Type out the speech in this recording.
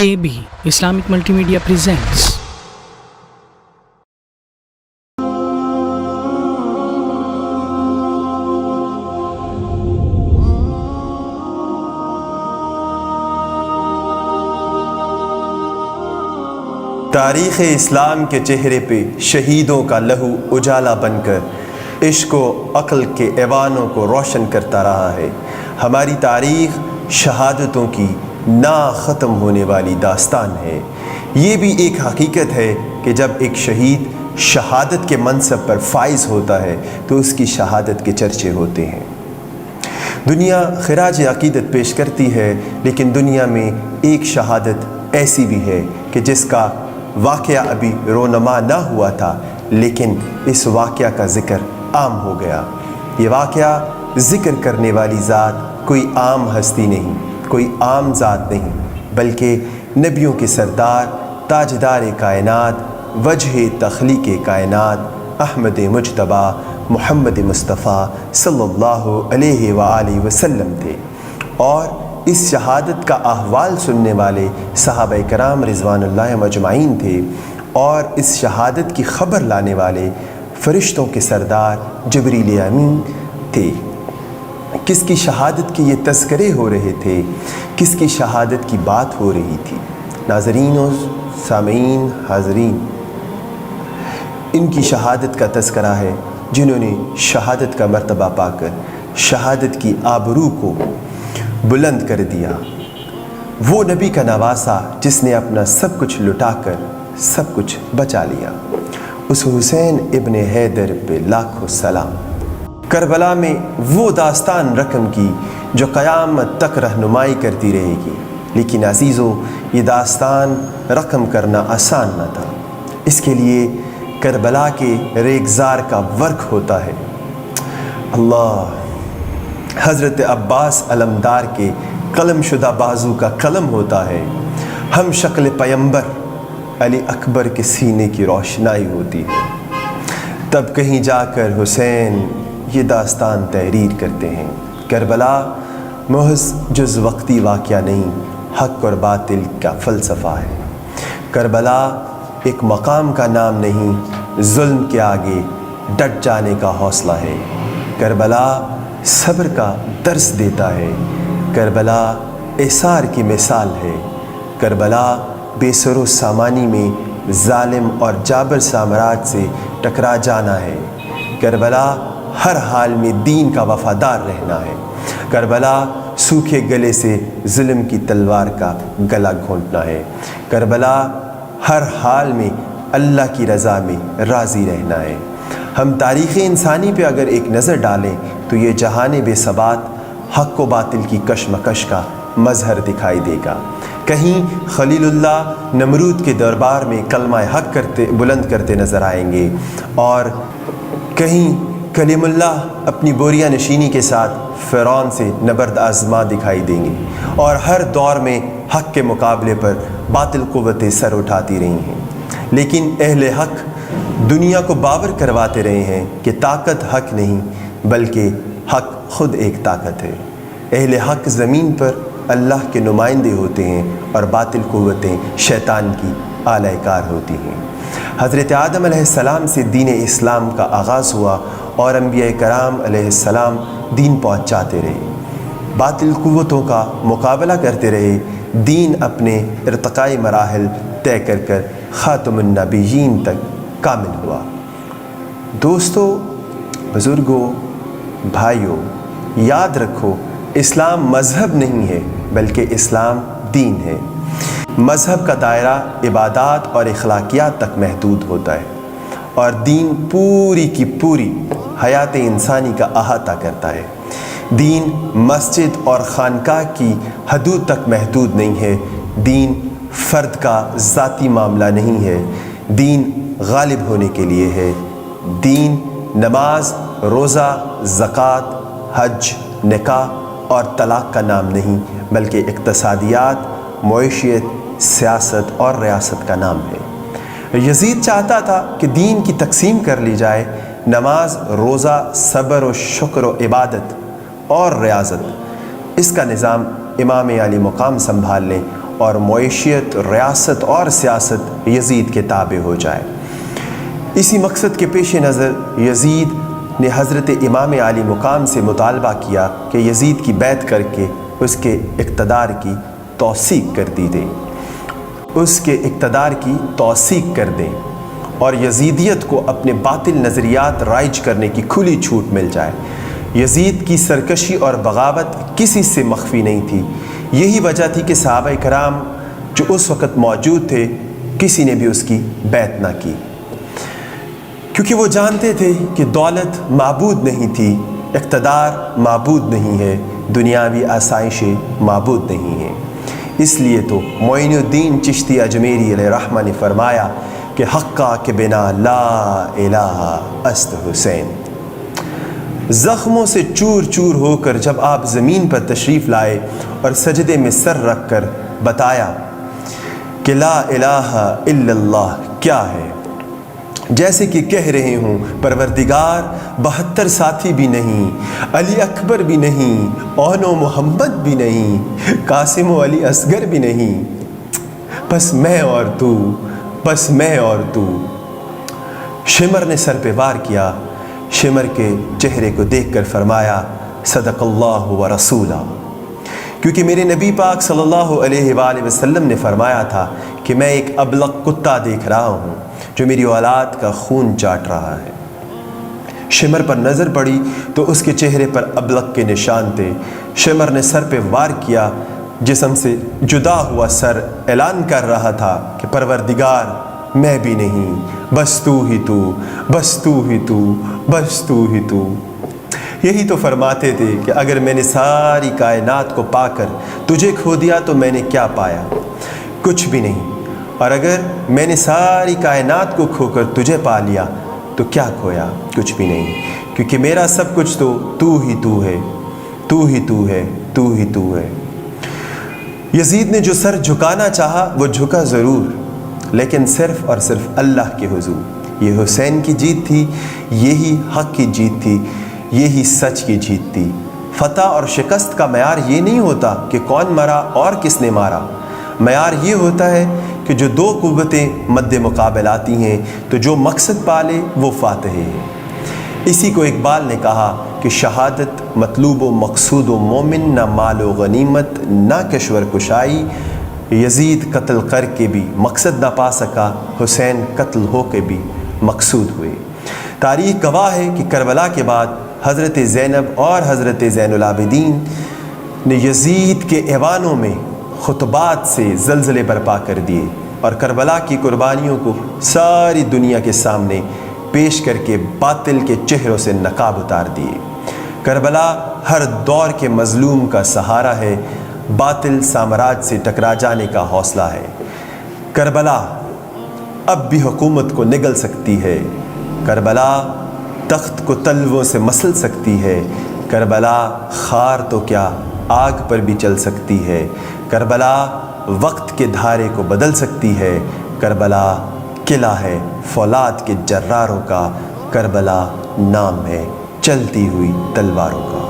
AB Islamic Multimedia presents تاریخ اسلام کے چہرے پہ شہیدوں کا لہو اجالا بن کر عشق و عقل کے ایوانوں کو روشن کرتا رہا ہے۔ ہماری تاریخ شہادتوں کی نا ختم ہونے والی داستان ہے۔ یہ بھی ایک حقیقت ہے کہ جب ایک شہید شہادت کے منصب پر فائز ہوتا ہے تو اس کی شہادت کے چرچے ہوتے ہیں۔ دنیا خراج عقیدت پیش کرتی ہے، لیکن دنیا میں ایک شہادت ایسی بھی ہے کہ جس کا واقعہ ابھی رونما نہ ہوا تھا، لیکن اس واقعہ کا ذکر عام ہو گیا۔ یہ واقعہ ذکر کرنے والی ذات کوئی عام ہستی نہیں، کوئی عام ذات نہیں، بلکہ نبیوں کے سردار، تاجدار کائنات، وجہ تخلیق کائنات، احمد مجتبیٰ محمد مصطفیٰ صلی اللہ علیہ وآلہ وسلم تھے۔ اور اس شہادت کا احوال سننے والے صحابہ کرام رضوان اللہ مجمعین تھے، اور اس شہادت کی خبر لانے والے فرشتوں کے سردار جبریل امین تھے۔ کس کی شہادت کے یہ تذکرے ہو رہے تھے، کس کی شہادت کی بات ہو رہی تھی؟ ناظرین و سامعین حاضرین، ان کی شہادت کا تذکرہ ہے جنہوں نے شہادت کا مرتبہ پا کر شہادت کی آبرو کو بلند کر دیا۔ وہ نبی کا نواسا جس نے اپنا سب کچھ لٹا کر سب کچھ بچا لیا، اس حسین ابن حیدر پہ لاکھوں سلام۔ کربلا میں وہ داستان رقم کی جو قیامت تک رہنمائی کرتی رہے گی، لیکن عزیزو یہ داستان رقم کرنا آسان نہ تھا۔ اس کے لیے کربلا کے ریگزار کا ورک ہوتا ہے۔ اللہ، حضرت عباس علمدار کے قلم شدہ بازو کا قلم ہوتا ہے۔ ہم شکل پیمبر علی اکبر کے سینے کی روشنائی ہوتی ہے۔ تب کہیں جا کر حسین یہ داستان تحریر کرتے ہیں۔ کربلا محض جز وقتی واقعہ نہیں، حق اور باطل کا فلسفہ ہے۔ کربلا ایک مقام کا نام نہیں، ظلم کے آگے ڈٹ جانے کا حوصلہ ہے۔ کربلا صبر کا درس دیتا ہے۔ کربلا ایثار کی مثال ہے۔ کربلا بے سر و سامانی میں ظالم اور جابر سامراج سے ٹکرا جانا ہے۔ کربلا ہر حال میں دین کا وفادار رہنا ہے۔ کربلا سوکھے گلے سے ظلم کی تلوار کا گلا گھونٹنا ہے۔ کربلا ہر حال میں اللہ کی رضا میں راضی رہنا ہے۔ ہم تاریخ انسانی پہ اگر ایک نظر ڈالیں تو یہ جہان بے ثبات حق و باطل کی کشمکش کا مظہر دکھائی دے گا۔ کہیں خلیل اللہ نمرود کے دربار میں کلمہ حق بلند کرتے نظر آئیں گے، اور کہیں کلیم اللہ اپنی بوریہ نشینی کے ساتھ فرعون سے نبرد آزما دکھائی دیں گے، اور ہر دور میں حق کے مقابلے پر باطل قوتیں سر اٹھاتی رہی ہیں۔ لیکن اہل حق دنیا کو باور کرواتے رہے ہیں کہ طاقت حق نہیں بلکہ حق خود ایک طاقت ہے۔ اہل حق زمین پر اللہ کے نمائندے ہوتے ہیں، اور باطل قوتیں شیطان کی آلہ کار ہوتی ہیں۔ حضرت آدم علیہ السلام سے دین اسلام کا آغاز ہوا، اور انبیاء کرام علیہ السلام دین پہنچاتے رہے، باطل قوتوں کا مقابلہ کرتے رہے۔ دین اپنے ارتقائی مراحل طے کر کر خاتم النبیین تک کامل ہوا۔ دوستو، بزرگوں، بھائیوں، یاد رکھو، اسلام مذہب نہیں ہے بلکہ اسلام دین ہے۔ مذہب کا دائرہ عبادات اور اخلاقیات تک محدود ہوتا ہے، اور دین پوری کی پوری حیات انسانی کا احاطہ کرتا ہے۔ دین مسجد اور خانقاہ کی حدود تک محدود نہیں ہے۔ دین فرد کا ذاتی معاملہ نہیں ہے، دین غالب ہونے کے لیے ہے۔ دین نماز، روزہ، زکوٰۃ، حج، نکاح اور طلاق کا نام نہیں، بلکہ اقتصادیات، معیشت، سیاست اور ریاست کا نام ہے۔ یزید چاہتا تھا کہ دین کی تقسیم کر لی جائے، نماز، روزہ، صبر و شکر و عبادت اور ریاضت، اس کا نظام امام علی مقام سنبھال لیں، اور معیشت، ریاست اور سیاست یزید کے تابع ہو جائے۔ اسی مقصد کے پیش نظر یزید نے حضرت امام عالی مقام سے مطالبہ کیا کہ یزید کی بیعت کر کے اس کے اقتدار کی توثیق کر دی دے، اس کے اقتدار کی توثیق کر دیں اور یزیدیت کو اپنے باطل نظریات رائج کرنے کی کھلی چھوٹ مل جائے۔ یزید کی سرکشی اور بغاوت کسی سے مخفی نہیں تھی، یہی وجہ تھی کہ صحابہ کرام جو اس وقت موجود تھے کسی نے بھی اس کی بیعت نہ کی، کیونکہ وہ جانتے تھے کہ دولت معبود نہیں تھی، اقتدار معبود نہیں ہے، دنیاوی آسائشیں معبود نہیں ہیں۔ اس لیے تو معین الدین چشتی اجمیری علیہ رحمہ نے فرمایا کہ حقا کے بنا لا الہ است حسین۔ زخموں سے چور چور ہو کر جب آپ زمین پر تشریف لائے اور سجدے میں سر رکھ کر بتایا کہ لا الہ الا اللہ کیا ہے، جیسے کہ کہہ رہے ہوں پروردگار 72 ساتھی بھی نہیں، علی اکبر بھی نہیں، اون و محمد بھی نہیں، قاسم و علی اصغر بھی نہیں، بس میں اور تو، بس میں اور تو۔ شمر نے سر پہ وار کیا، شمر کے چہرے کو دیکھ کر فرمایا صدق اللہ و رسولہ، کیونکہ میرے نبی پاک صلی اللہ علیہ وآلہ وسلم نے فرمایا تھا کہ میں ایک ابلق کتا دیکھ رہا ہوں جو میری اولاد کا خون چاٹ رہا ہے۔ شمر پر نظر پڑی تو اس کے چہرے پر ابلق کے نشان تھے۔ شمر نے سر پہ وار کیا، جسم سے جدا ہوا سر اعلان کر رہا تھا کہ پروردگار میں بھی نہیں، بس تو ہی تو، بس تو ہی تو، بس تو ہی تو۔ یہی تو فرماتے تھے کہ اگر میں نے ساری کائنات کو پا کر تجھے کھو دیا تو میں نے کیا پایا؟ کچھ بھی نہیں۔ اور اگر میں نے ساری کائنات کو کھو کر تجھے پا لیا تو کیا کھویا؟ کچھ بھی نہیں، کیونکہ میرا سب کچھ تو ہی تو ہے، تو ہی تو ہے، تو ہی تو ہے۔ یزید نے جو سر جھکانا چاہا وہ جھکا ضرور، لیکن صرف اور صرف اللہ کے حضور۔ یہ حسین کی جیت تھی، یہی حق کی جیت تھی، یہی سچ کی جیت تھی۔ فتح اور شکست کا معیار یہ نہیں ہوتا کہ کون مرا اور کس نے مارا، معیار یہ ہوتا ہے کہ جو دو قوتیں مد مقابل آتی ہیں تو جو مقصد پالے وہ فاتح ہے۔ اسی کو اقبال نے کہا کہ شہادت مطلوب و مقصود و مومن، نہ مال و غنیمت نہ کشور کشائی۔ یزید قتل کر کے بھی مقصد نہ پا سکا، حسین قتل ہو کے بھی مقصود ہوئے۔ تاریخ گواہ ہے کہ کربلا کے بعد حضرت زینب اور حضرت زین العابدین نے یزید کے ایوانوں میں خطبات سے زلزلے برپا کر دیے اور کربلا کی قربانیوں کو ساری دنیا کے سامنے پیش کر کے باطل کے چہروں سے نقاب اتار دیے۔ کربلا ہر دور کے مظلوم کا سہارا ہے، باطل سامراج سے ٹکرا جانے کا حوصلہ ہے۔ کربلا اب بھی حکومت کو نگل سکتی ہے، کربلا تخت کو تلووں سے مسل سکتی ہے، کربلا خار تو کیا آگ پر بھی چل سکتی ہے، کربلا وقت کے دھارے کو بدل سکتی ہے، کربلا قلعہ ہے فولاد کے جراروں کا، کربلا نام ہے چلتی ہوئی تلواروں کا۔